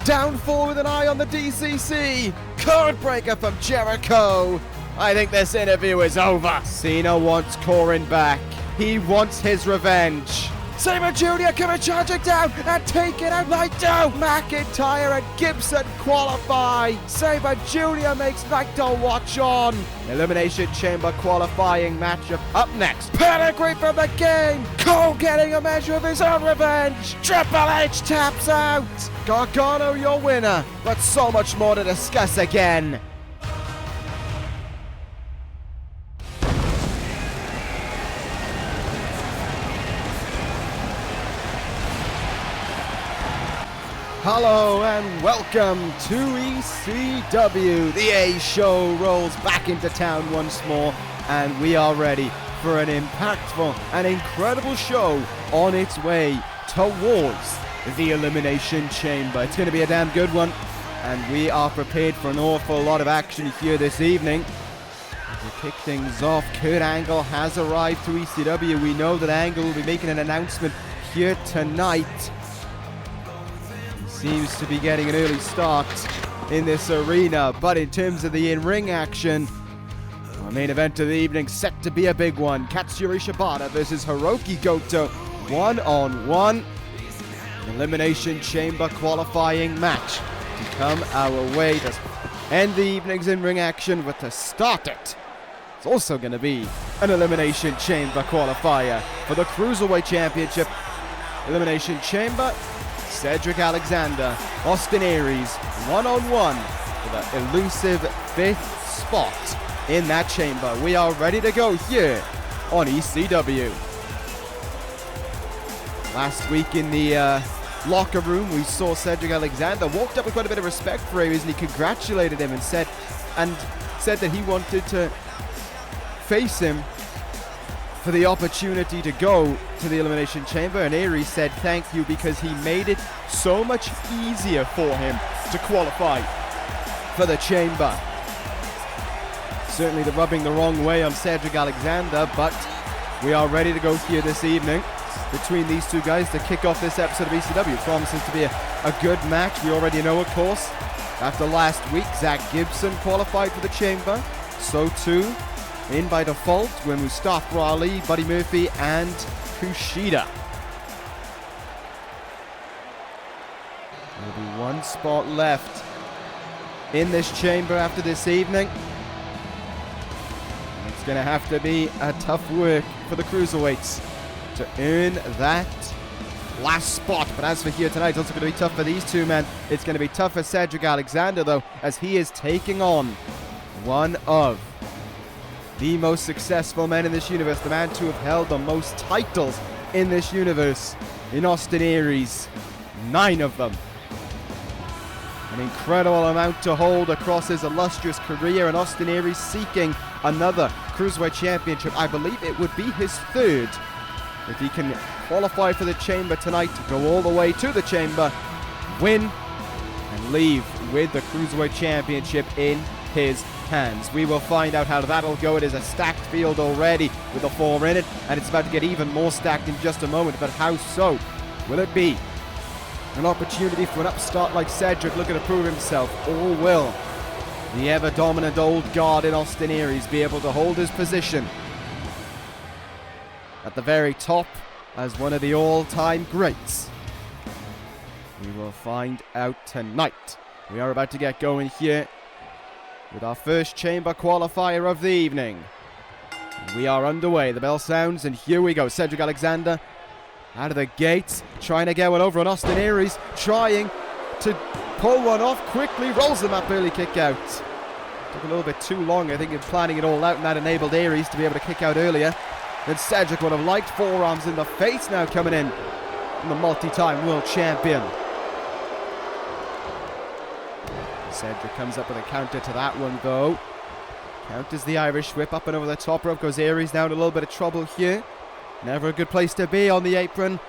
Down 4 with an eye on the DCC. Code breaker from Jericho. I think this interview is over. Cena wants Corin back. He wants his revenge. Sabre Jr. coming charging down and taking out Naito. McIntyre and Gibson qualify. Sabre Jr. makes Naito watch on. Elimination Chamber qualifying matchup up next. Pedigree from the game. Cole getting a measure of his own revenge. Triple H taps out. Gargano your winner, but so much more to discuss again. Hello and welcome to ECW. The A show rolls back into town once more, and we are ready for an impactful and incredible show on its way towards the Elimination Chamber. It's going to be a damn good one, and we are prepared for an awful lot of action here this evening. To kick things off, Kurt Angle has arrived to ECW. We know that Angle will be making an announcement here tonight. Seems to be getting an early start in this arena, but in terms of the in-ring action, our main event of the evening set to be a big one. Katsuyori Shibata versus Hirooki Goto, one-on-one. An Elimination Chamber qualifying match to come our way to end the evening's in-ring action, but to start it, it's also going to be an Elimination Chamber qualifier for the Cruiserweight Championship. Elimination Chamber, Cedric Alexander, Austin Aries, one-on-one for the elusive 5th spot in that chamber. We are ready to go here on ECW. Last week in the locker room, we saw Cedric Alexander walked up with quite a bit of respect for Aries, and he congratulated him and said that he wanted to face him for the opportunity to go to the Elimination Chamber, and Aries said thank you because he made it so much easier for him to qualify for the chamber. Certainly rubbing the wrong way on Cedric Alexander, but we are ready to go here this evening between these two guys to kick off this episode of ECW. It promises to be a good match. We already know, of course, after last week, Zach Gibson qualified for the chamber. So too, in by default, were Mustafa Ali, Buddy Murphy, and Kushida. There'll be one spot left in this chamber after this evening. And it's going to have to be a tough work for the Cruiserweights to earn that last spot. But as for here tonight, it's also going to be tough for these two men. It's going to be tough for Cedric Alexander, though, as he is taking on one of the most successful men in this universe, the man to have held the most titles in this universe, in Austin Aries, 9 of them. An incredible amount to hold across his illustrious career, and Austin Aries seeking another Cruiserweight Championship. I believe it would be his 3rd if he can qualify for the chamber tonight, to go all the way to the chamber, win, and leave with the Cruiserweight Championship in his hands. We will find out how that'll go. It is a stacked field already with the 4 in it, and it's about to get even more stacked in just a moment. But how so? Will it be an opportunity for an upstart like Cedric looking to prove himself, or will the ever-dominant old guard in Austin Aries be able to hold his position at the very top as one of the all-time greats? We will find out tonight. We are about to get going here with our first chamber qualifier of the evening. We are underway. The bell sounds, and here we go. Cedric Alexander out of the gates, trying to get one over on Austin Aries, trying to pull one off quickly, rolls him up, early kick out. Took a little bit too long, I think, in planning it all out, and that enabled Aries to be able to kick out earlier than Cedric would have liked. Forearms in the face now coming in from the multi-time world champion. Cedric comes up with a counter to that one, though. Counters the Irish whip up and over the top rope. Goes Aries down, a little bit of trouble here. Never a good place to be on the apron.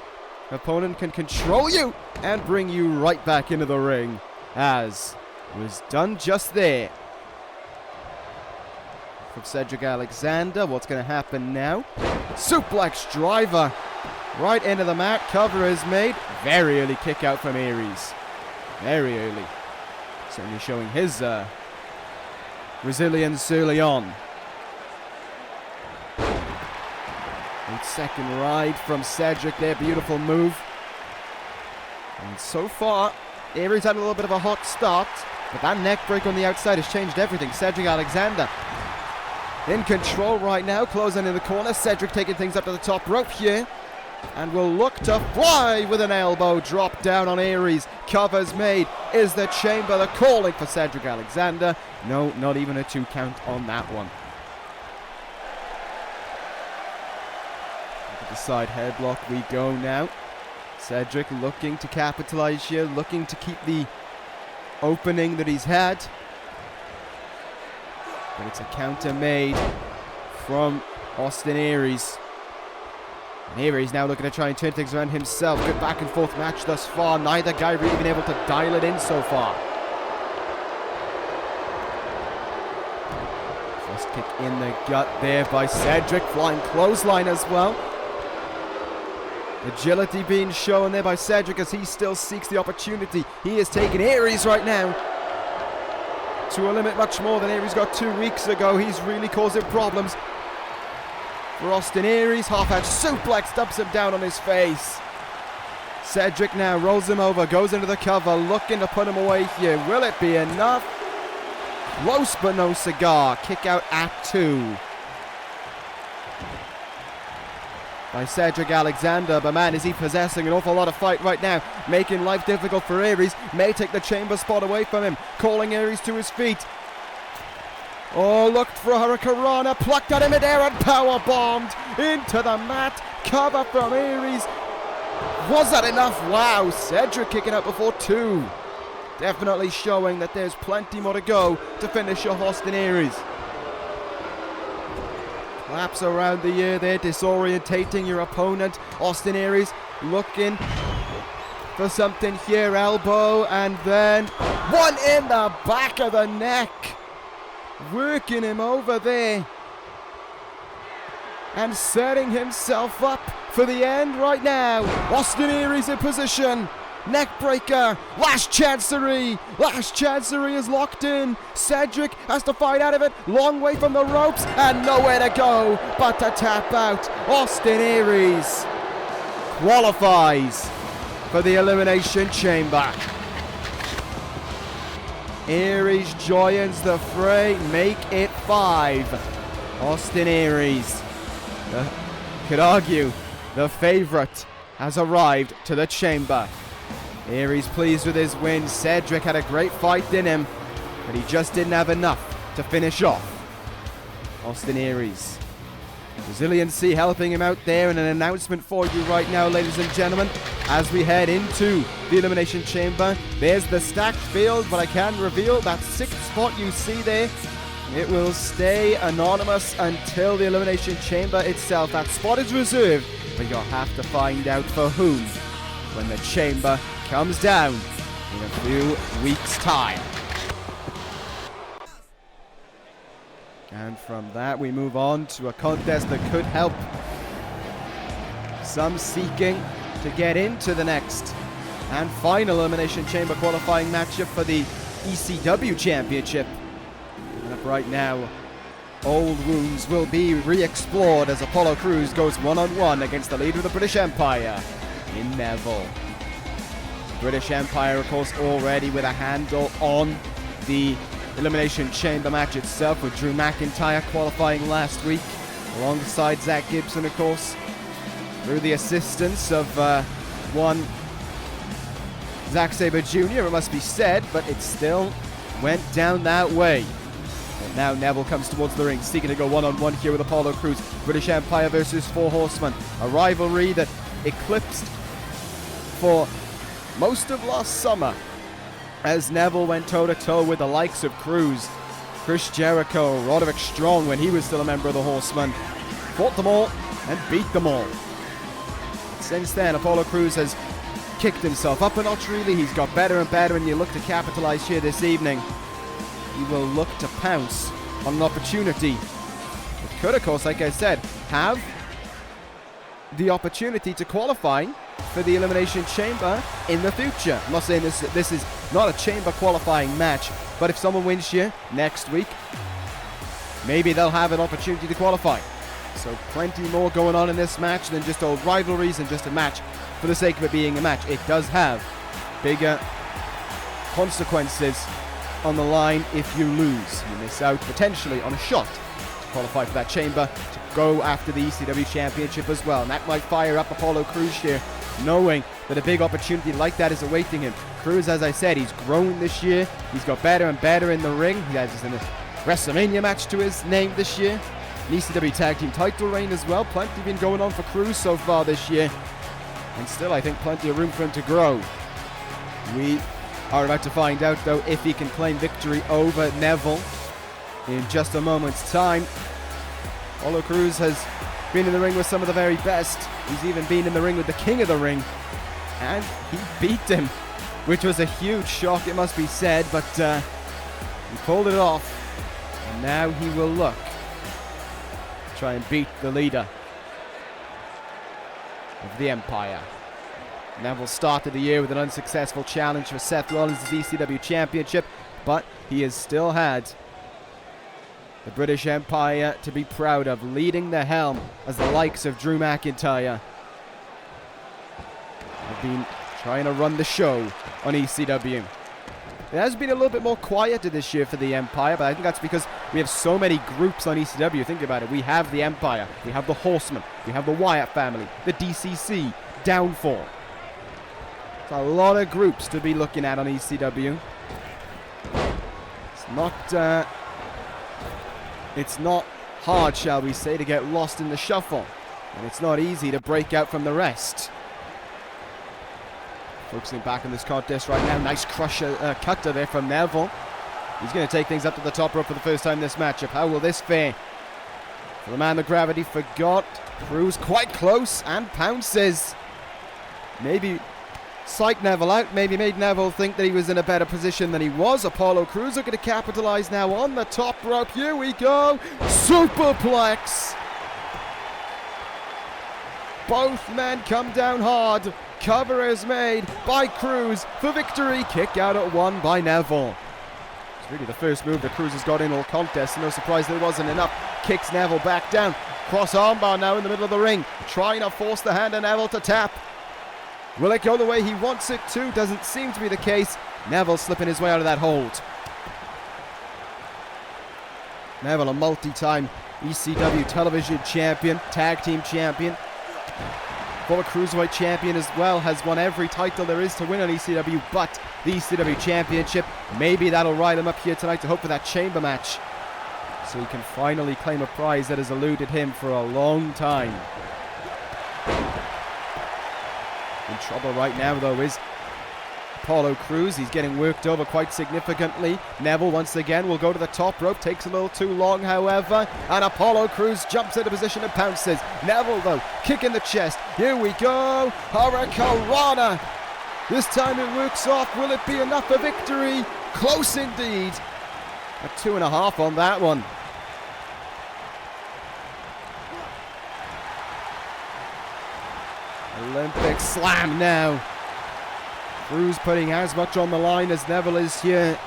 Opponent can control you and bring you right back into the ring, as was done just there from Cedric Alexander. What's going to happen now? Suplex driver right into the mat. Cover is made. Very early kick out from Aries. very early. Certainly showing his resilience early on. 8-second ride from Cedric there, beautiful move. And so far, Aries had a little bit of a hot start, but that neck break on the outside has changed everything. Cedric Alexander in control right now, closing in the corner. Cedric taking things up to the top rope here, and will look to fly with an elbow drop down on Aries. Covers made. Is the chamber the calling for Cedric Alexander? No, not even a 2 count on that one. Look at the side headlock we go now. Cedric looking to capitalize here, looking to keep the opening that he's had. But it's a counter made from Austin Aries. And Aries now looking to try and turn things around himself. Good back and forth match thus far. Neither guy really been able to dial it in so far. First kick in the gut there by Cedric. Flying clothesline as well. Agility being shown there by Cedric as he still seeks the opportunity. He is taking Aries right now to a limit much more than Aries got 2 weeks ago. He's really causing problems for Austin Aries. Half-edge suplex dumps him down on his face. Cedric now rolls him over, goes into the cover, looking to put him away here. Will it be enough? Close but no cigar. Kick out at 2 by Cedric Alexander, but man, is he possessing an awful lot of fight right now, making life difficult for Aries. May take the chamber spot away from him, calling Aries to his feet. Oh, looked for a Hurricanrana, plucked out in midair and power bombed into the mat. Cover from Aries. Was that enough? Wow, Cedric kicking out before 2. Definitely showing that there's plenty more to go to finish off Austin Aries. Laps around the ear there, disorientating your opponent. Austin Aries looking for something here. Elbow, and then one in the back of the neck. Working him over there. And setting himself up for the end right now. Austin Aries in position. Neck breaker. Last chancery. Last chancery is locked in. Cedric has to fight out of it. Long way from the ropes and nowhere to go but to tap out. Austin Aries qualifies for the Elimination Chamber. Aries joins the fray. Make it 5. Austin Aries, could argue the favorite, has arrived to the chamber. Aries pleased with his win. Cedric had a great fight in him, but he just didn't have enough to finish off Austin Aries. Resiliency helping him out there, and an announcement for you right now, ladies and gentlemen, as we head into the Elimination Chamber. There's the stacked field, but I can reveal that 6th spot you see there, it will stay anonymous until the Elimination Chamber itself. That spot is reserved, but you'll have to find out for whom when the chamber comes down in a few weeks' time. And from that we move on to a contest that could help some seeking to get into the next and final Elimination Chamber qualifying matchup for the ECW Championship. And up right now, old wounds will be re-explored as Apollo Crews goes one-on-one against the leader of the British Empire in Neville. British Empire, of course, already with a handle on the Elimination Chamber match itself, with Drew McIntyre qualifying last week alongside Zach Gibson, of course, through the assistance of one Zack Sabre Jr., it must be said, but it still went down that way. And now Neville comes towards the ring, seeking to go one-on-one here with Apollo Crews. British Empire versus Four Horsemen, a rivalry that eclipsed for most of last summer as Neville went toe-to-toe with the likes of Crews, Chris Jericho, Roderick Strong when he was still a member of the Horsemen. Fought them all and beat them all. Since then, Apollo Crews has kicked himself up a notch, really. He's got better and better, and you look to capitalize here this evening. He will look to pounce on an opportunity. It could, of course, like I said, have the opportunity to qualify for the Elimination Chamber in the future. I'm not saying this is not a Chamber qualifying match, but if someone wins here next week, maybe they'll have an opportunity to qualify. So plenty more going on in this match than just old rivalries and just a match for the sake of it being a match. It does have bigger consequences on the line if you lose. You miss out potentially on a shot to qualify for that chamber to go after the ECW Championship as well. And that might fire up Apollo Crews here, knowing that a big opportunity like that is awaiting him. Crews, as I said, he's grown this year. He's got better and better in the ring. He has a WrestleMania match to his name this year. An ECW Tag Team title reign as well. Plenty been going on for Crews so far this year. And still, I think, plenty of room for him to grow. We are about to find out, though, if he can claim victory over Neville in just a moment's time. Apollo Crews has been in the ring with some of the very best. He's even been in the ring with the King of the Ring. And he beat him, which was a huge shock, it must be said. But he pulled it off. And now he will look to try and beat the leader of the Empire. Neville started the year with an unsuccessful challenge for Seth Rollins' ECW Championship, but he has still had the British Empire to be proud of, leading the helm as the likes of Drew McIntyre have been trying to run the show on ECW. It has been a little bit more quieter this year for the Empire, but I think that's because we have so many groups on ECW. Think about it. We have the Empire, we have the Horsemen, we have the Wyatt family, the DCC, Downfall. It's a lot of groups to be looking at on ECW. It's not hard, shall we say, to get lost in the shuffle. And it's not easy to break out from the rest. Focusing back on this contest right now. Nice cutter there from Neville. He's going to take things up to the top rope for the first time in this matchup. How will this fare? For the man the gravity forgot. Crews quite close and pounces. Maybe psyched Neville out. Maybe made Neville think that he was in a better position than he was. Apollo Crews looking to capitalize now on the top rope. Here we go. Superplex. Both men come down hard. Cover is made by Crews for victory. Kick out at one by Neville. It's really the first move that Crews has got in all contests. No surprise there wasn't enough. Kicks Neville back down. Cross armbar now in the middle of the ring. Trying to force the hand of Neville to tap. Will it go the way he wants it to? Doesn't seem to be the case. Neville slipping his way out of that hold. Neville, a multi-time ECW television champion, tag team champion, former cruiserweight champion as well, has won every title there is to win on ECW, but the ECW championship, maybe that'll ride him up here tonight to hope for that chamber match, so he can finally claim a prize that has eluded him for a long time. In trouble right now, though, is Apollo Crews. He's getting worked over quite significantly. Neville once again will go to the top rope. Takes a little too long, however. And Apollo Crews jumps into position and pounces. Neville, though, kick in the chest. Here we go. Hurricanrana. This time it works off. Will it be enough for victory? Close indeed. A 2.5 on that one. Olympic slam now. Crews putting as much on the line as Neville is here.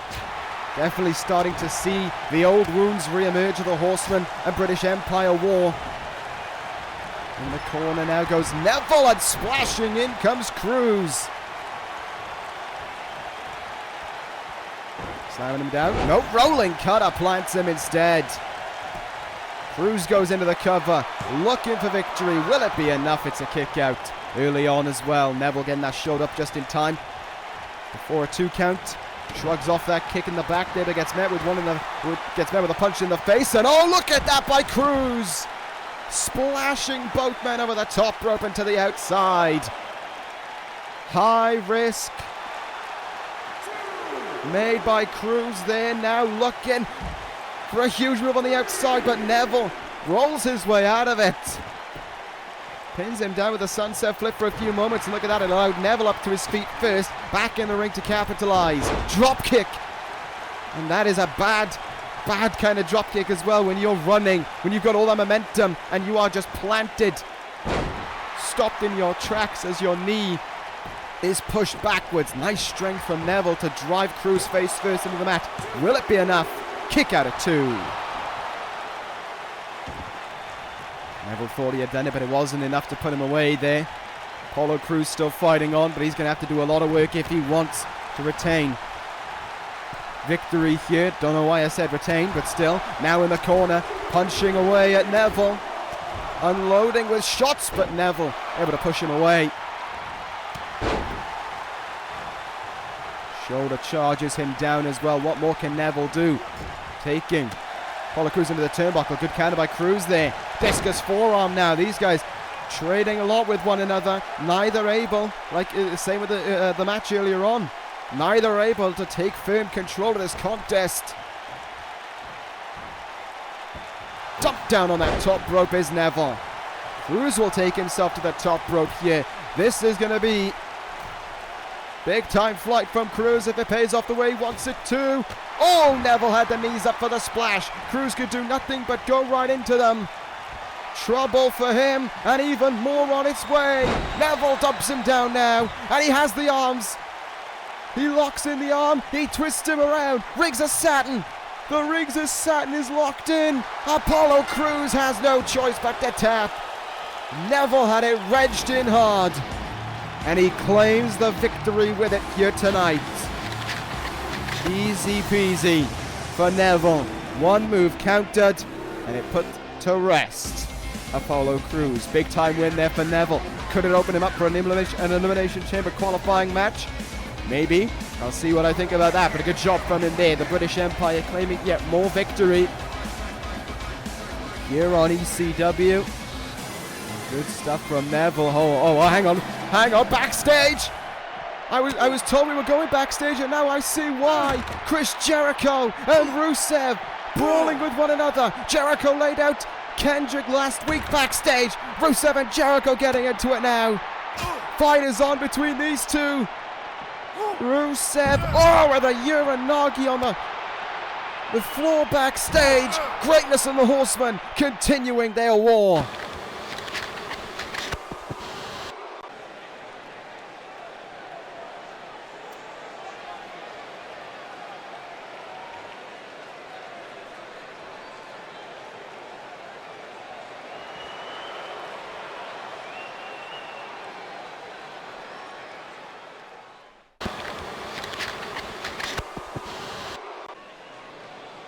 Definitely starting to see the old wounds re-emerge of the Horsemen and British Empire War. In the corner now goes Neville, and splashing in comes Crews. Slamming him down. No, rolling cutter plants him instead. Crews goes into the cover, looking for victory. Will it be enough? It's a kick out early on as well. Neville getting that showed up just in time before a 2 count. Shrugs off that kick in the back there, but gets met with a punch in the face. And oh, look at that by Crews, splashing both men over the top rope and to the outside. High risk made by Crews there. Now looking for a huge move on the outside, but Neville rolls his way out of it. Pins him down with a sunset flip for a few moments, and look at that, it allowed Neville up to his feet first, back in the ring to capitalize. Drop kick, and that is a bad kind of drop kick as well when you're running, when you've got all that momentum and you are just planted stopped in your tracks as your knee is pushed backwards. Nice strength from Neville to drive Cruz face first into the mat. Will it be enough? Kick out at 2. Neville thought he had done it, but it wasn't enough to put him away there. Apollo Crews still fighting on, but he's going to have to do a lot of work if he wants to retain victory here. Don't know why I said retain, but still. Now in the corner, punching away at Neville. Unloading with shots, but Neville able to push him away. Shoulder charges him down as well. What more can Neville do? Taking Apollo Crews into the turnbuckle. Good counter by Crews there. Discus forearm now. These guys trading a lot with one another. Neither able, like same with the match earlier on, neither able to take firm control of this contest. Dump down on that top rope is Neville. Crews will take himself to the top rope here. This is going to be big time flight from Crews if it pays off the way he wants it to. Oh, Neville had the knees up for the splash. Crews could do nothing but go right into them. Trouble for him, and even more on its way. Neville dumps him down now, and he has the arms. He locks in the arm, he twists him around. Riggs of Saturn. The Riggs of Saturn is locked in. Apollo Crews has no choice but to tap. Neville had it wedged in hard, and he claims the victory with it here tonight. Easy peasy for Neville. One move countered, and it put to rest Apollo Crews. Big time win there for Neville. Could it open him up for an Elimination Chamber qualifying match? Maybe. I'll see what I think about that, but a good job from him there. The British Empire claiming yet more victory here on ECW. Good stuff from Neville. Oh, hang on, backstage. I was told we were going backstage, and now I see why. Chris Jericho and Rusev brawling with one another. Jericho laid out Kendrick last week backstage. Rusev and Jericho getting into it now. Fight is on between these two. Rusev, with a Uranagi on the floor backstage. Greatness and the Horsemen continuing their war.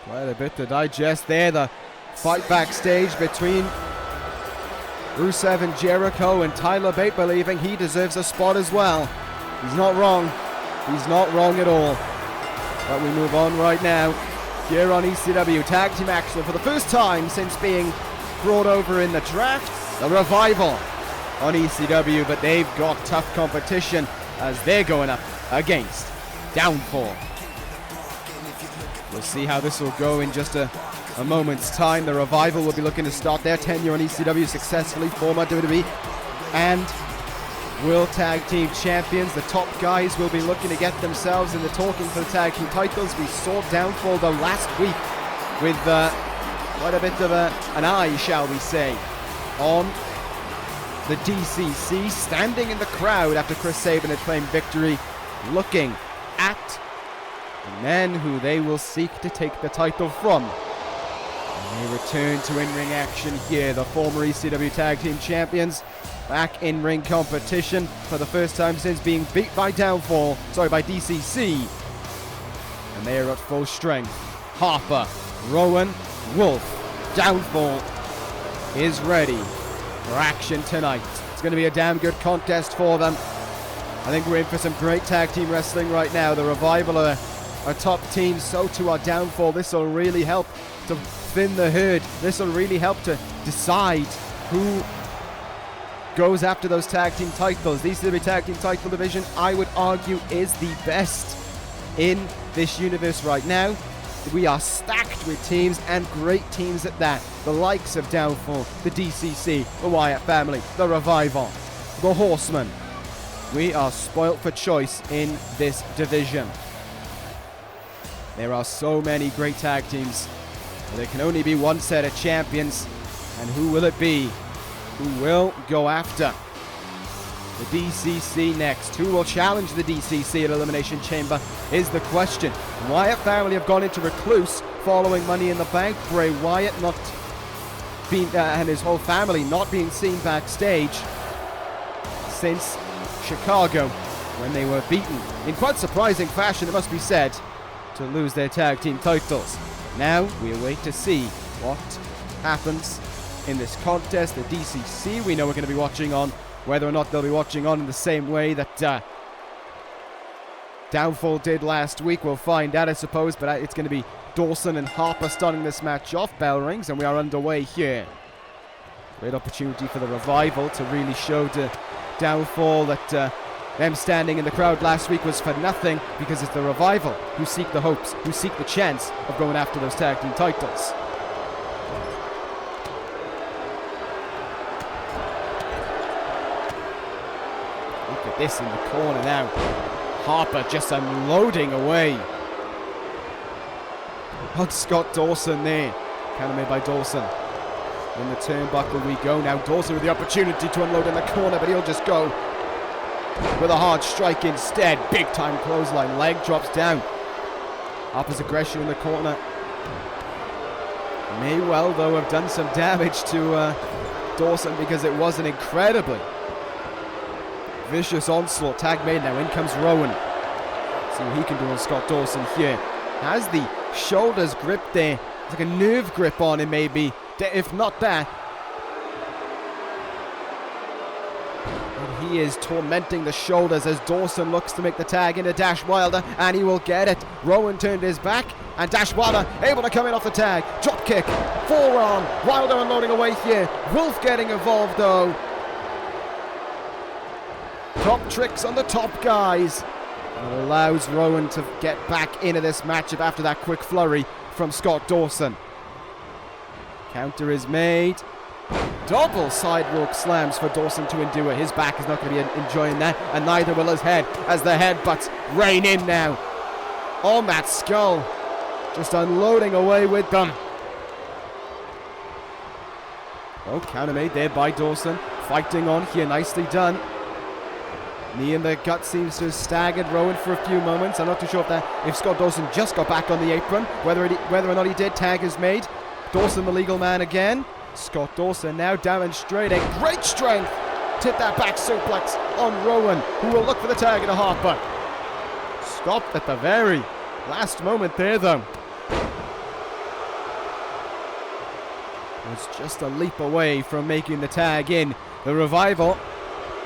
Quite a bit to digest there. The fight backstage between Rusev and Jericho, and Tyler Bate believing he deserves a spot as well. He's not wrong. He's not wrong at all. But we move on right now. Here on ECW Tag Team action for the first time since being brought over in the draft. The Revival on ECW, but they've got tough competition as they're going up against Downfall. We'll see how this will go in just a moment's time. The Revival will be looking to start their tenure on ECW successfully. Former WWE and World Tag Team Champions. The top guys will be looking to get themselves in the talking for the tag team titles. We saw Downfall the last week with quite a bit of an eye, shall we say, on the DCC, standing in the crowd after Chris Sabin had claimed victory, looking at the men who they will seek to take the title from. And they return to in-ring action here. The former ECW Tag Team Champions back in ring competition for the first time since being beat by by DCC. And they are at full strength. Harper, Rowan, Wolfe, Downfall is ready for action tonight. It's going to be a damn good contest for them. I think we're in for some great tag team wrestling right now. The Revival are a top team, so too our Downfall. This will really help to thin the herd. This will really help to decide who goes after those tag team titles. The ECW Tag Team title division, I would argue, is the best in this universe right now. We are stacked with teams, and great teams at that. The likes of Downfall, the DCC, the Wyatt family, the Revival, the Horsemen. We are spoilt for choice in this division. There are so many great tag teams. There can only be one set of champions. And who will it be? Who will go after The DCC next. Who will challenge the DCC at Elimination Chamber is the question. Wyatt family have gone into recluse following Money in the Bank. Bray Wyatt not being, and his whole family not being seen backstage since Chicago, when they were beaten in quite surprising fashion, it must be said, to lose their tag team titles. Now we await to see what happens in this contest. The DCC we know we're going to be watching on. Whether or not they'll be watching on in the same way that Downfall did last week, we'll find out, I suppose. But it's going to be Dawson and Harper starting this match off. Bell rings and we are underway here. Great opportunity for the Revival to really show to Downfall that them standing in the crowd last week was for nothing, because it's the Revival who seek the hopes, who seek the chance of going after those tag team titles. Look at this in the corner now. Harper just unloading away on Scott Dawson there. Counter made by Dawson. In the turnbuckle we go now. Dawson with the opportunity to unload in the corner, but he'll just go with a hard strike instead. Big time clothesline. Leg drops down. Harper's aggression in the corner may well, though, have done some damage to Dawson, because it was an incredibly vicious onslaught. Tag made now. In comes Rowan. See what he can do on Scott Dawson here. Has the shoulders gripped there. It's like a nerve grip on him, maybe. If not that. And he is tormenting the shoulders as Dawson looks to make the tag into Dash Wilder, and he will get it. Rowan turned his back, and Dash Wilder able to come in off the tag. Drop kick, forearm. Wilder unloading away here. Wolfe getting involved though. Top tricks on the top guys. And it allows Rowan to get back into this matchup after that quick flurry from Scott Dawson. Counter is made. Double sidewalk slams for Dawson to endure. His back is not going to be enjoying that, and neither will his head, as the headbutts rain in now on that skull. Just unloading away with them. Oh, counter made there by Dawson. Fighting on here, nicely done. Knee in the gut seems to have staggered Rowan for a few moments. I'm not too sure if Scott Dawson just got back on the apron. Whether or not he did, tag is made. Dawson the legal man again. Scott Dawson now demonstrating great strength. Tip that back suplex on Rowan, who will look for the tag into Harper. Stopped at the very last moment there though. Was just a leap away from making the tag in. The Revival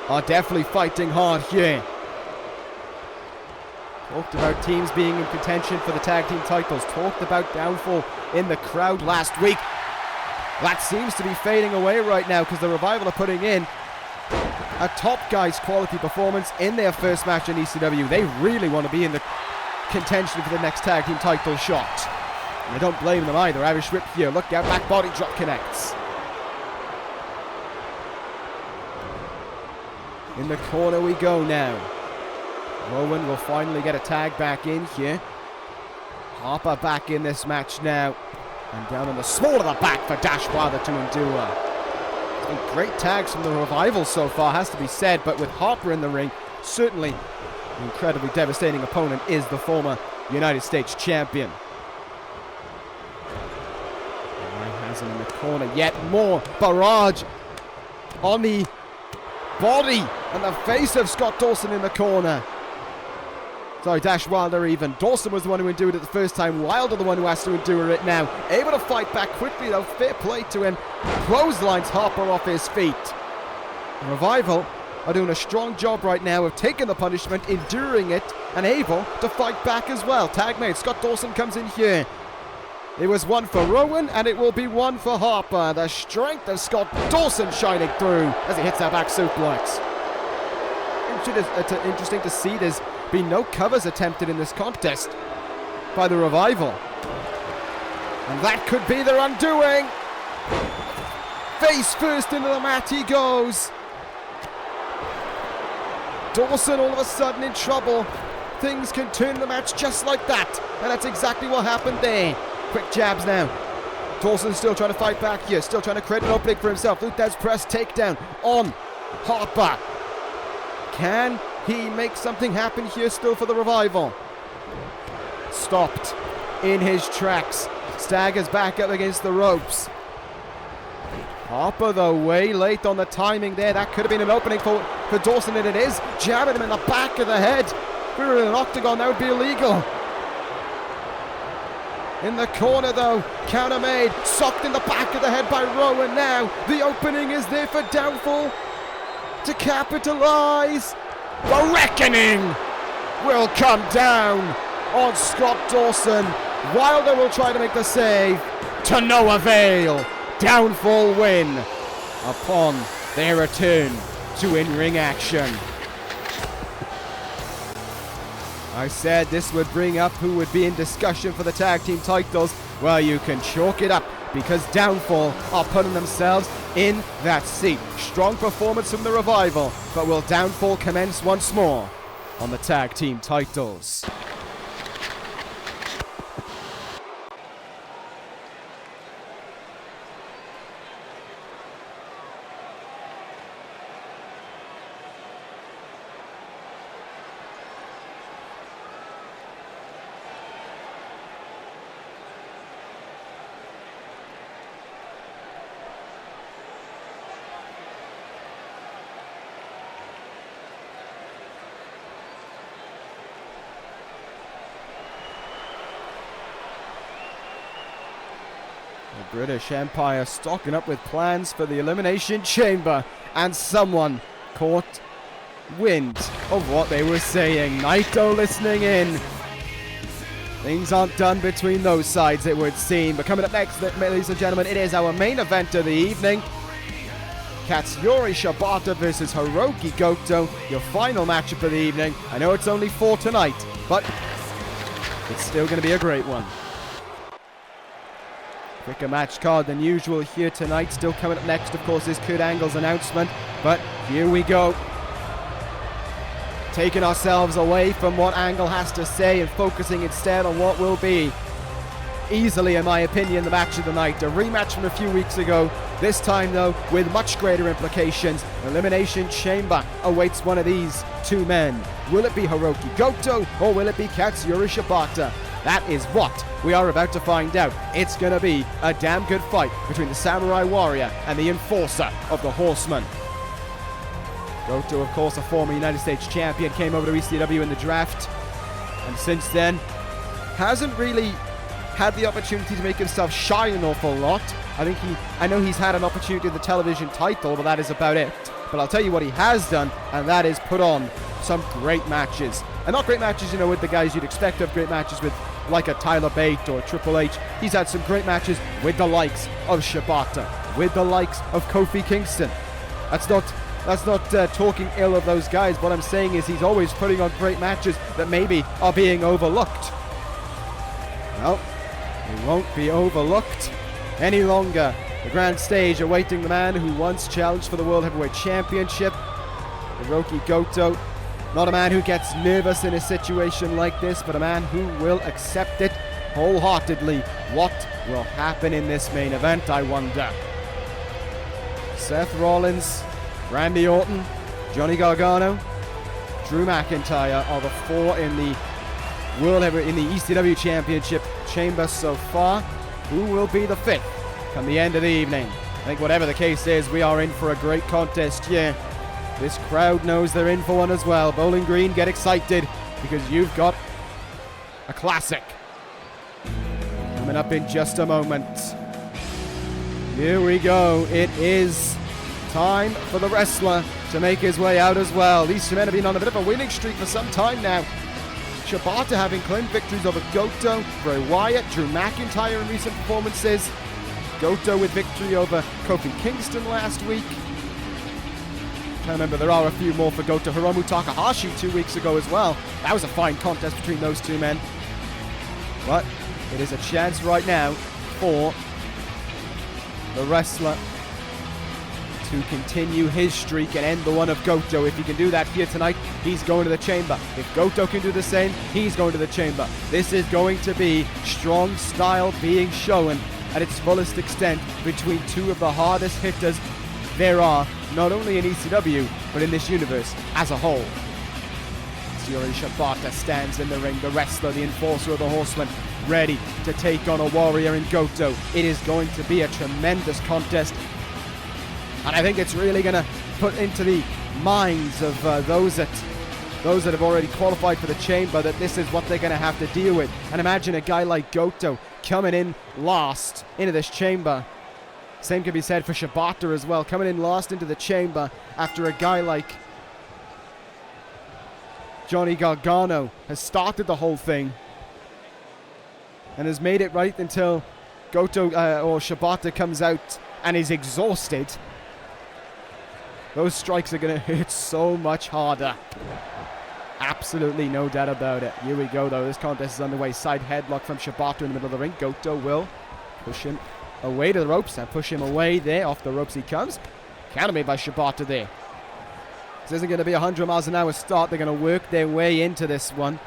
are definitely fighting hard here. Talked about teams being in contention for the tag team titles. Talked about Downfall in the crowd last week. That seems to be fading away right now, because the Revival are putting in a top guys quality performance in their first match in ECW. They really want to be in the contention for the next tag team title shot. And I don't blame them either. Irish whip here. Look out, back body drop connects. In the corner we go now. Rowan will finally get a tag back in here. Harper back in this match now. And down on the small of the back for Dash Wilder to endure. It's been great tags from the Revival so far, has to be said. But with Harper in the ring, certainly an incredibly devastating opponent is the former United States champion. Has him in the corner. Yet more barrage on the body and the face of Scott Dawson in the corner. Sorry, Dash Wilder even. Dawson was the one who endured it the first time. Wilder the one who has to endure it now. Able to fight back quickly though. Fair play to him. Clotheslines Harper off his feet. The Revival are doing a strong job right now of taking the punishment, enduring it, and able to fight back as well. Tag made. Scott Dawson comes in here. It was one for Rowan, and it will be one for Harper. The strength of Scott Dawson shining through as he hits that back suplex. Interesting to see there's been no covers attempted in this contest by the Revival. And that could be their undoing. Face first into the mat he goes. Dawson all of a sudden in trouble. Things can turn the match just like that. And that's exactly what happened there. Quick jabs now. Dawson still trying to fight back here. Still trying to create an opening for himself. Luthez press takedown on Harper. Can he make something happen here still for the revival? Stopped in his tracks. Staggers back up against the ropes. Harper, though, way late on the timing there. That could have been an opening for Dawson, and it is. Jabbing him in the back of the head. If we were in an octagon, that would be illegal. In the corner, though, counter made. Socked in the back of the head by Rowan now. The opening is there for Downfall to capitalize. The reckoning will come down on Scott Dawson. Wilder will try to make the save. To no avail. Downfall win upon their return to in-ring action. I said this would bring up who would be in discussion for the tag team titles. Well, you can chalk it up because Downfall are putting themselves in that seat. Strong performance from the Revival, but will Downfall commence once more on the tag team titles? The British Empire stocking up with plans for the Elimination Chamber, and someone caught wind of what they were saying. Naito listening in. Things aren't done between those sides, it would seem. But coming up next, ladies and gentlemen, it is our main event of the evening. Katsuyori Shibata versus Hirooki Goto, your final matchup of the evening. I know it's only 4 tonight, but it's still going to be a great one. Quicker match card than usual here tonight. Still coming up next, of course, is Kurt Angle's announcement. But here we go. Taking ourselves away from what Angle has to say and focusing instead on what will be easily, in my opinion, the match of the night. A rematch from a few weeks ago. This time, though, with much greater implications. Elimination Chamber awaits one of these two men. Will it be Hirooki Goto or will it be Katsuyori Shibata? That is what we are about to find out. It's going to be a damn good fight between the Samurai Warrior and the Enforcer of the Horseman. Goto, of course, a former United States champion, came over to ECW in the draft, and since then hasn't really had the opportunity to make himself shine an awful lot. I know he's had an opportunity at the television title, but that is about it. But I'll tell you what he has done, and that is put on some great matches. And not great matches, with the guys you'd expect of great matches with, like a Tyler Bate or Triple H. He's had some great matches with the likes of Shibata, with the likes of Kofi Kingston. That's not talking ill of those guys. What I'm saying is he's always putting on great matches that maybe are being overlooked. Well, he won't be overlooked any longer. The grand stage awaiting the man who once challenged for the World Heavyweight Championship, Hirooki Goto. Not a man who gets nervous in a situation like this, but a man who will accept it wholeheartedly. What will happen in this main event, I wonder? Seth Rollins, Randy Orton, Johnny Gargano, Drew McIntyre are the 4 in the ECW Championship chamber so far. Who will be the 5th come the end of the evening? I think whatever the case is, we are in for a great contest here. This crowd knows they're in for one as well. Bowling Green, get excited because you've got a classic coming up in just a moment. Here we go. It is time for the wrestler to make his way out as well. These two men have been on a bit of a winning streak for some time now. Shibata having claimed victories over Goto, Bray Wyatt, Drew McIntyre in recent performances. Goto with victory over Kofi Kingston last week. I remember there are a few more for Goto. Hiromu Takahashi 2 weeks ago as well. That was a fine contest between those two men. But it is a chance right now for the wrestler to continue his streak and end the one of Goto. If he can do that here tonight, he's going to the chamber. If Goto can do the same, he's going to the chamber. This is going to be strong style being shown at its fullest extent between two of the hardest hitters there are, not only in ECW, but in this universe as a whole. Katsuyori Shibata stands in the ring, the wrestler, the enforcer of the Horsemen, ready to take on a warrior in Goto. It is going to be a tremendous contest, and I think it's really going to put into the minds of those that have already qualified for the chamber that this is what they're going to have to deal with. And imagine a guy like Goto coming in last into this chamber. Same can be said for Shibata as well, coming in last into the chamber after a guy like Johnny Gargano has started the whole thing and has made it right until Goto or Shibata comes out and is exhausted. Those strikes are going to hurt so much harder. Absolutely no doubt about it. Here we go, though. This contest is underway. Side headlock from Shibata in the middle of the ring. Goto will push him away to the ropes and push him away there. Off the ropes he comes. Counter made by Shibata there. This isn't going to be a 100 miles an hour start. They're going to work their way into this one.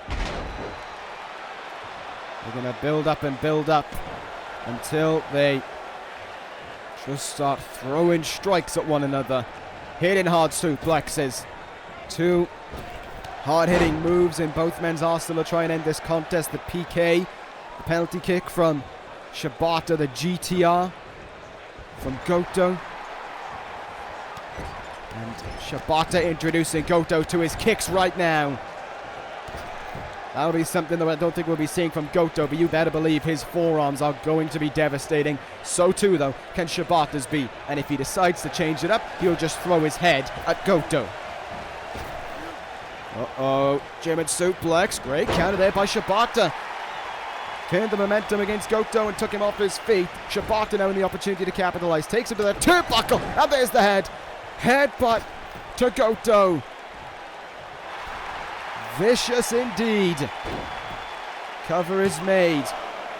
They're going to build up and build up until they just start throwing strikes at one another. Hitting hard suplexes. Two hard-hitting moves in both men's arsenal to try and end this contest. The PK, the penalty kick from Shibata, the GTR from Goto. And Shibata introducing Goto to his kicks right now. That'll be something that I don't think we'll be seeing from Goto, but you better believe his forearms are going to be devastating. So too, though, can Shibata's be. And if he decides to change it up, he'll just throw his head at Goto. Uh-oh, German suplex. Great counter there by Shibata. Turned the momentum against Goto and took him off his feet. Shibata now in the opportunity to capitalize. Takes him to the turnbuckle, and there's the head. Headbutt to Goto. Vicious indeed. Cover is made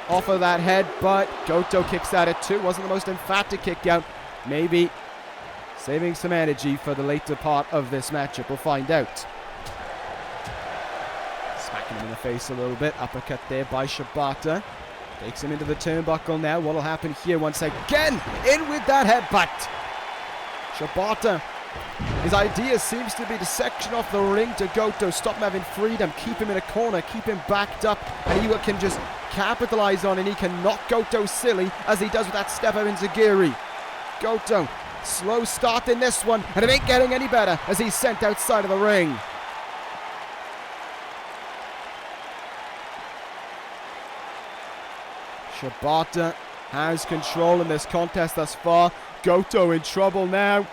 off of that headbutt. Goto kicks out at two. Wasn't the most emphatic kick out. Maybe saving some energy for the later part of this matchup. We'll find out. Smacking him in the face a little bit. Uppercut there by Shibata. Takes him into the turnbuckle now. What will happen here once again? In with that headbutt. Shibata, his idea seems to be to section off the ring to Goto, stop him having freedom, keep him in a corner, keep him backed up, and he can just capitalize on, and he can knock Goto silly as he does with that step up enziguri. Goto, slow start in this one, and it ain't getting any better as he's sent outside of the ring. Shibata has control in this contest thus far. Goto in trouble now.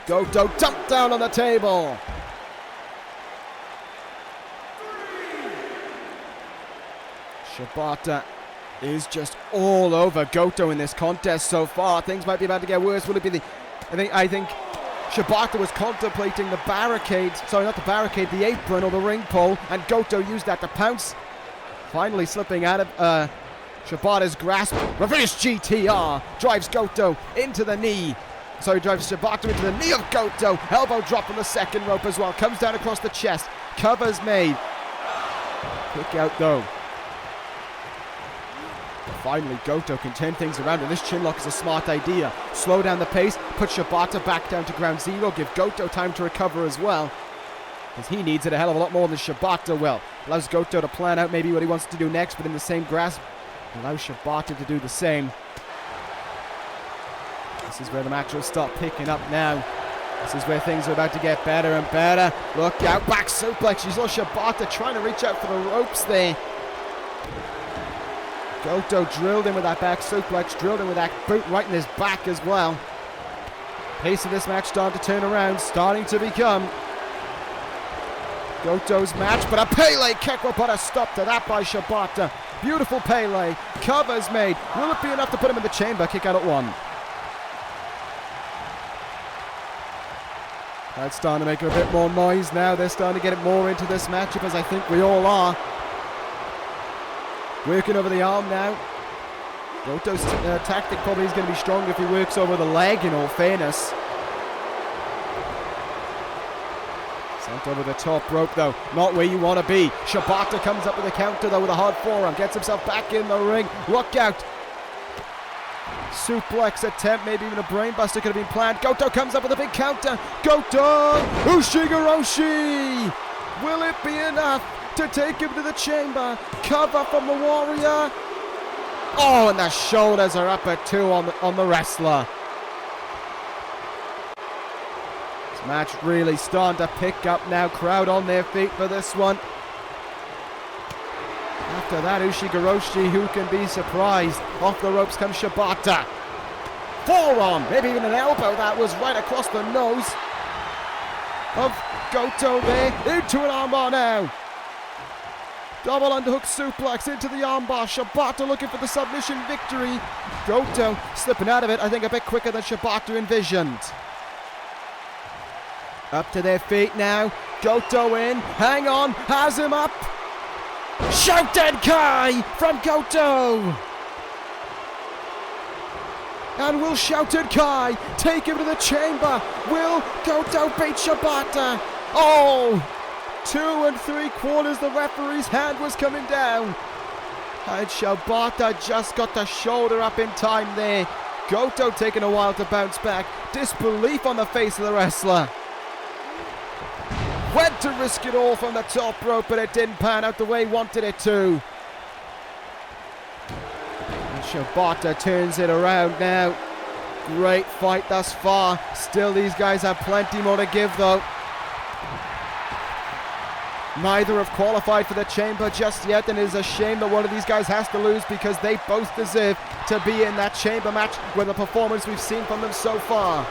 Goto dumped down on the table. Shibata is just all over Goto in this contest so far. Things might be about to get worse. Will it be I think Shibata was contemplating the barricade. Sorry, not the barricade, the apron or the ring pole. And Goto used that to pounce. Finally slipping out of Shibata's grasp. Reverse GTR drives Goto into the knee. So he drives Shibata into the knee of Goto. Elbow drop on the second rope as well. Comes down across the chest. Cover's made. Kick out though. Finally, Goto can turn things around, and this chinlock is a smart idea. Slow down the pace, put Shibata back down to ground zero, give Goto time to recover as well, because he needs it a hell of a lot more than Shibata will. Allows Goto to plan out maybe what he wants to do next, but in the same grasp, allows Shibata to do the same. This is where the match will start picking up now. This is where things are about to get better and better. Look out, back suplex. You saw Shibata trying to reach out for the ropes there. Goto drilled in with that back suplex, drilled in with that boot right in his back as well. Pace of this match starting to turn around, starting to become Goto's match, but a Pele kick will put a stop to that by Shibata. Beautiful Pele, covers made. Will it be enough to put him in the chamber? Kick out at one. That's starting to make a bit more noise now. They're starting to get it more into this matchup, as I think we all are. Working over the arm now. Goto's tactic probably is going to be strong if he works over the leg, in all fairness. Sent over the top rope, though. Not where you want to be. Shibata comes up with a counter, though, with a hard forearm. Gets himself back in the ring. Look out. suplex attempt, maybe even a brainbuster could have been planned. Goto comes up with a big counter. Goto! Ushigoroshi! Will it be enough to take him to the chamber? Cover from the Warrior. Oh, and the shoulders are up at 2 on the wrestler. This match really starting to pick up now. Crowd on their feet for this one. After that, Ushigoroshi, who can be surprised? Off the ropes comes Shibata. Forearm, maybe even an elbow that was right across the nose of Goto there. Into an armbar now. Double underhook suplex into the armbar. Shibata looking for the submission victory. Goto slipping out of it, I think a bit quicker than Shibata envisioned. Up to their feet now. Goto in. Hang on. Has him up. Shouted Kai from Goto. And will Shouted Kai take him to the chamber? Will Goto beat Shibata? Oh! 2 3/4, the referee's hand was coming down. And Shibata just got the shoulder up in time there. Goto taking a while to bounce back. Disbelief on the face of the wrestler. Went to risk it all from the top rope, but it didn't pan out the way he wanted it to. And Shibata turns it around now. Great fight thus far. Still, these guys have plenty more to give, though. Neither have qualified for the chamber just yet, and it is a shame that one of these guys has to lose because they both deserve to be in that chamber match with the performance we've seen from them so far.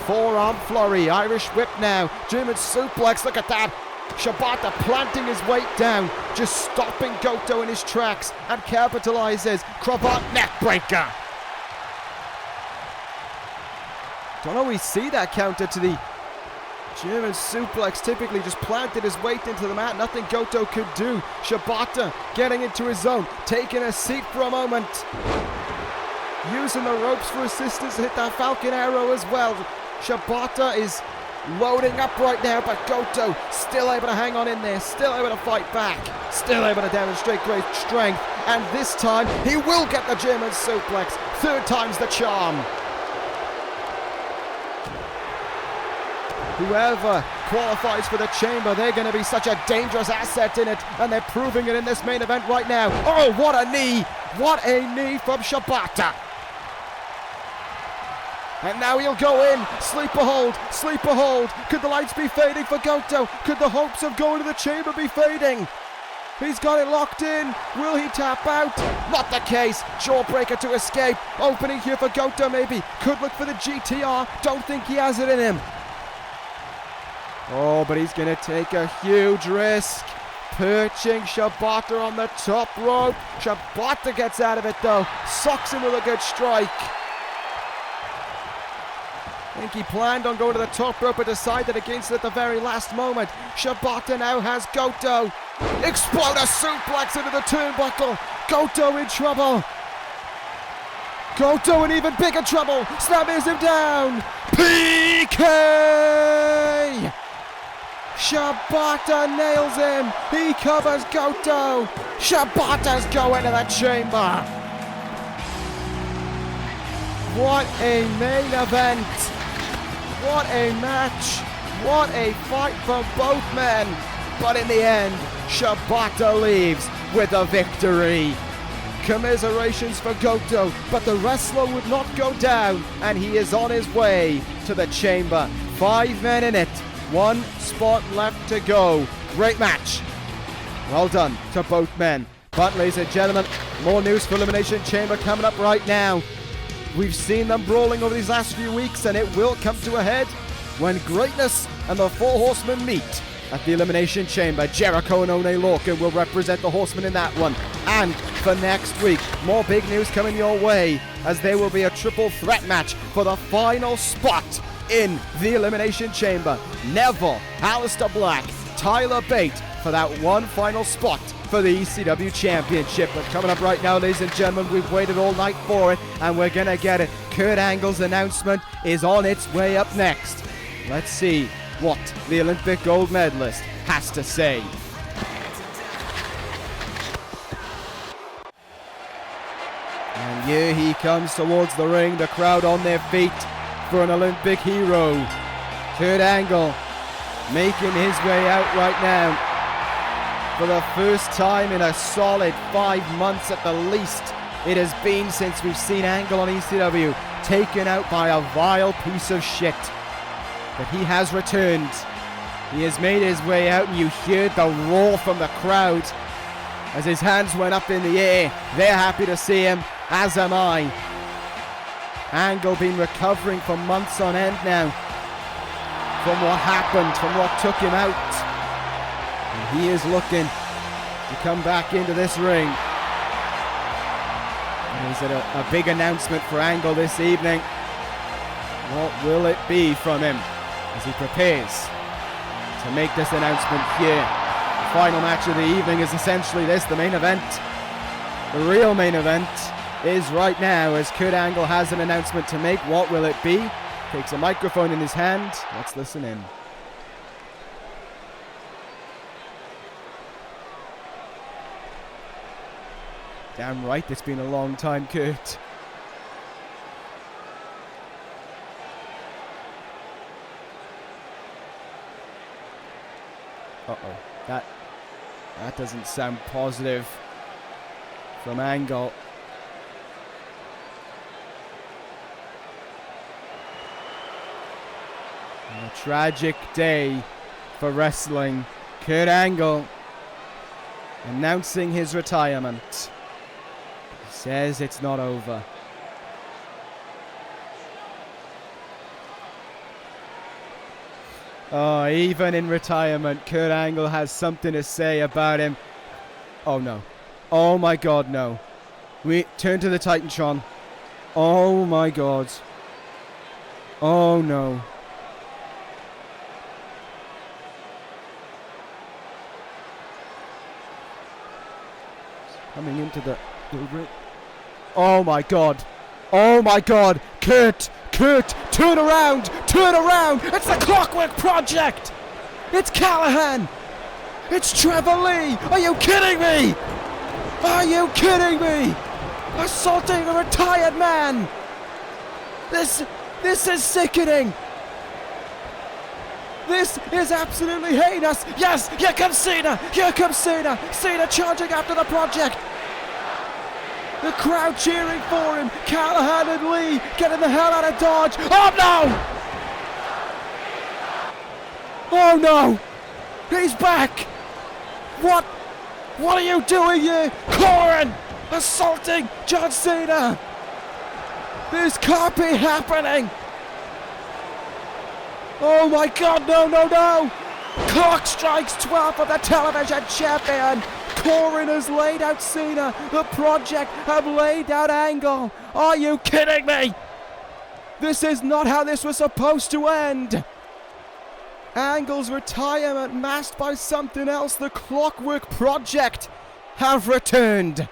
Forearm flurry, Irish whip now, German suplex, look at that. Shibata planting his weight down, just stopping Goto in his tracks, and capitalizes. Cravat neckbreaker. Don't always see that counter to the German suplex. Typically just planted his weight into the mat, nothing Goto could do. Shibata getting into his zone, taking a seat for a moment. Using the ropes for assistance to hit that Falcon Arrow as well. Shibata is loading up right now, but Goto still able to hang on in there, still able to fight back, still able to demonstrate great strength, and this time he will get the German suplex. 3rd time's the charm. Whoever qualifies for the chamber, they're going to be such a dangerous asset in it, and they're proving it in this main event right now. Oh, what a knee! What a knee from Shibata! And now he'll go in. Sleeper hold. Sleeper hold. Could the lights be fading for Goto? Could the hopes of going to the chamber be fading? He's got it locked in. Will he tap out? Not the case. Jawbreaker to escape. Opening here for Goto maybe. Could look for the GTR. Don't think he has it in him. Oh, but he's going to take a huge risk. Perching Shibata on the top rope. Shibata gets out of it though. Sucks him with a good strike. I think he planned on going to the top rope but decided against it at the very last moment. Shibata now has Goto. Exploder suplex into the turnbuckle. Goto in trouble. Goto in even bigger trouble. Slams him down. PK! Shibata nails him. He covers Goto. Shibata's going to the chamber. What a main event. What a match. What a fight for both men. But in the end, Shibata leaves with a victory. Commiserations for Goto, but the wrestler would not go down, and he is on his way to the chamber. 5 men in it. 1 spot left to go. Great match. Well done to both men. But ladies and gentlemen, more news for Elimination Chamber coming up right now. We've seen them brawling over these last few weeks, and it will come to a head when greatness and the 4 horsemen meet at the Elimination Chamber. Jericho and Oney Lorcan will represent the horsemen in that one. And for next week, more big news coming your way, as there will be a triple threat match for the final spot in the Elimination Chamber. Neville, Aleister Black, Tyler Bate for that one final spot for the ECW Championship. But coming up right now, ladies and gentlemen, we've waited all night for it, and we're gonna get it. Kurt Angle's announcement is on its way up next. Let's see what the Olympic gold medalist has to say. And Here he comes towards the ring, the crowd on their feet for an Olympic hero. Kurt Angle making his way out right now. For the first time in a solid 5 months at the least, it has been since we've seen Angle on ECW taken out by a vile piece of shit. But he has returned. He has made his way out, and you heard the roar from the crowd as his hands went up in the air. They're happy to see him, as am I. Angle been recovering for months on end now from what happened, from what took him out. And he is looking to come back into this ring. And is it a big announcement for Angle this evening? What will it be from him as he prepares to make this announcement here? The final match of the evening is essentially this, the main event. The real main event is right now as Kurt Angle has an announcement to make. What will it be? Takes a microphone in his hand. Let's listen in. Damn right, it's been a long time, Kurt. Uh-oh. That doesn't sound positive from Angle. A tragic day for wrestling. Kurt Angle announcing his retirement. He says it's not over. Oh, even in retirement, Kurt Angle has something to say about him. Oh no. Oh my god, no. We turn to the Titantron. Oh my god. Oh no. Coming into the ring. Oh my god. Oh my god. Kurt, turn around. It's the Clockwork Project. It's Callahan. It's Trevor Lee. Are you kidding me? Assaulting a retired man. This is sickening. This is absolutely heinous. Yes, here comes Cena. Cena charging after the Project. The crowd cheering for him. Callahan and Lee getting the hell out of Dodge. Oh no! Oh no! He's back! What are you doing here? Corin assaulting John Cena! This can't be happening! Oh my god, no! Clock strikes 12 for the television champion! Corin has laid out Cena. The Project have laid out Angle. Are you kidding me? This is not how this was supposed to end. Angle's retirement masked by something else. The Clockwork Project have returned.